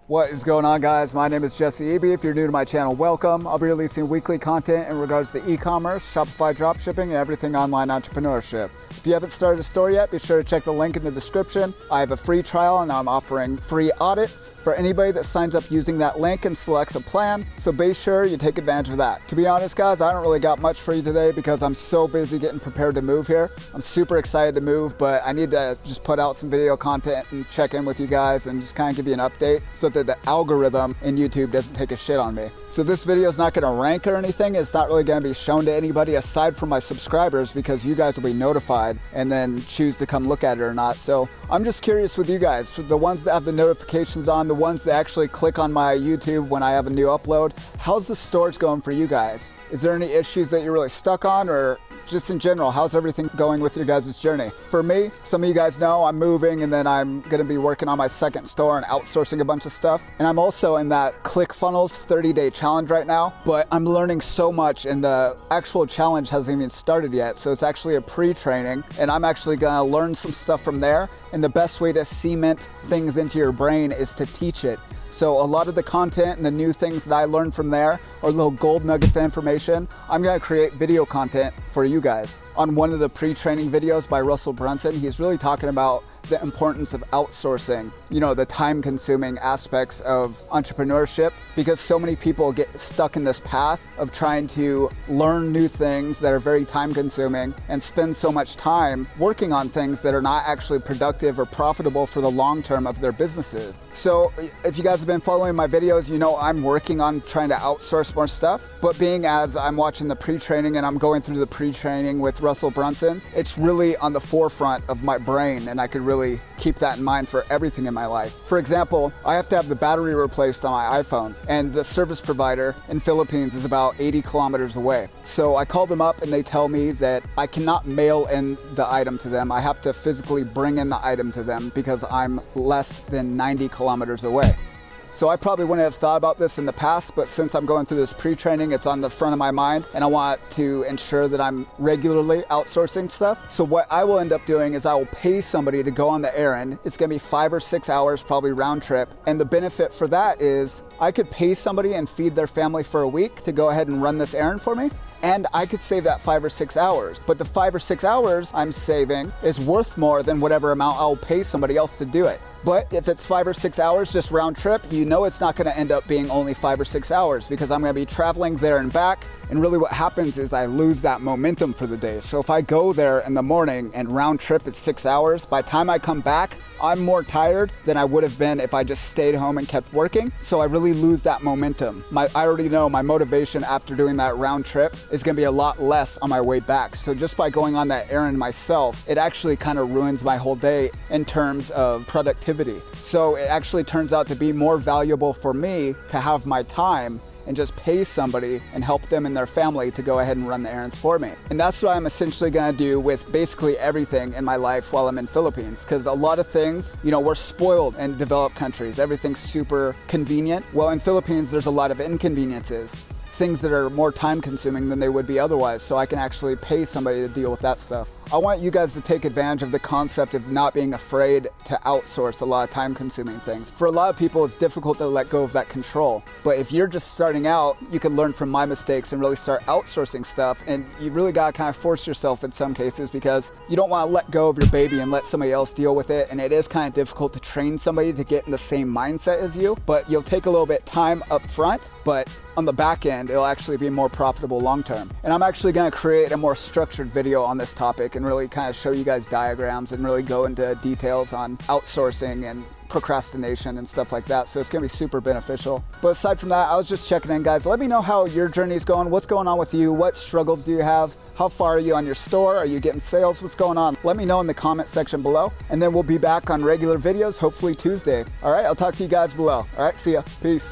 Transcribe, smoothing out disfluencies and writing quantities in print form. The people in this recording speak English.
What is going on, guys? My name is Jesse Eby. If you're new to my channel, welcome. I'll be releasing weekly content in regards to e-commerce, Shopify dropshipping, and everything online entrepreneurship. If you haven't started a store yet, be sure to check the link in the description. I have a free trial and I'm offering free audits for anybody that signs up using that link and selects a plan, so be sure you take advantage of that. To be honest, guys, I don't really got much for you today because I'm so busy getting prepared to move here. I'm super excited to move, but I need to just put out some video content and check in with you guys and just kind of give you an update so that the algorithm in YouTube doesn't take a shit on me. So this video is not going to rank or anything. It's not really going to be shown to anybody aside from my subscribers because you guys will be notified and then choose to come look at it or not. So I'm just curious with you guys, for the ones that have the notifications on, the ones that actually click on my YouTube when I have a new upload, how's the stores going for you guys? Is there any issues that you're really stuck on, or just in general, how's everything going with your guys' journey? For me, some of you guys know I'm moving and then I'm gonna be working on my second store and outsourcing a bunch of stuff. And I'm also in that ClickFunnels 30-day challenge right now, but I'm learning so much and the actual challenge hasn't even started yet. So it's actually a pre-training and I'm actually gonna learn some stuff from there. And the best way to cement things into your brain is to teach it. So a lot of the content and the new things that I learned from there are little gold nuggets of information. I'm gonna create video content for you guys. On one of the pre-training videos by Russell Brunson, he's really talking about the importance of outsourcing, you know, the time consuming aspects of entrepreneurship, because so many people get stuck in this path of trying to learn new things that are very time consuming and spend so much time working on things that are not actually productive or profitable for the long term of their businesses. So if you guys have been following my videos, you know I'm working on trying to outsource more stuff, but being as I'm watching the pre-training and I'm going through the pre-training with Russell Brunson, it's really on the forefront of my brain and I could really keep that in mind for everything in my life. For example, I have to have the battery replaced on my iPhone and the service provider in Philippines is about 80 kilometers away. So I call them up and they tell me that I cannot mail in the item to them. I have to physically bring in the item to them because I'm less than 90 kilometers away. So I probably wouldn't have thought about this in the past, but since I'm going through this pre-training, it's on the front of my mind and I want to ensure that I'm regularly outsourcing stuff. So what I will end up doing is I will pay somebody to go on the errand. It's gonna be 5 or 6 hours, probably round trip. And the benefit for that is I could pay somebody and feed their family for a week to go ahead and run this errand for me. And I could save that 5 or 6 hours. But the 5 or 6 hours I'm saving is worth more than whatever amount I'll pay somebody else to do it. But if it's 5 or 6 hours just round trip, you know it's not gonna end up being only 5 or 6 hours because I'm gonna be traveling there and back. And really what happens is I lose that momentum for the day. So if I go there in the morning and round trip is 6 hours, by the time I come back, I'm more tired than I would have been if I just stayed home and kept working. So I really lose that momentum. I already know my motivation after doing that round trip is gonna be a lot less on my way back. So just by going on that errand myself, it actually kind of ruins my whole day in terms of productivity. So it actually turns out to be more valuable for me to have my time and just pay somebody and help them and their family to go ahead and run the errands for me. And that's what I'm essentially gonna do with basically everything in my life while I'm in Philippines. Because a lot of things, you know, we're spoiled in developed countries. Everything's super convenient. Well, in Philippines, there's a lot of inconveniences, things that are more time consuming than they would be otherwise. So I can actually pay somebody to deal with that stuff. I want you guys to take advantage of the concept of not being afraid to outsource a lot of time consuming things. For a lot of people, it's difficult to let go of that control. But if you're just starting out, you can learn from my mistakes and really start outsourcing stuff. And you really gotta kind of force yourself in some cases because you don't wanna let go of your baby and let somebody else deal with it. And it is kind of difficult to train somebody to get in the same mindset as you, but you'll take a little bit time up front, but on the back end, it'll actually be more profitable long term. And I'm actually gonna create a more structured video on this topic and really kind of show you guys diagrams and really go into details on outsourcing and procrastination and stuff like that. So it's gonna be super beneficial. But aside from that, I was just checking in, guys. Let me know how your journey is going. What's going on with you? What struggles do you have? How far are you on your store? Are you getting sales? What's going on? Let me know in the comment section below. And then we'll be back on regular videos, hopefully Tuesday. All right, I'll talk to you guys below. All right, see ya. Peace.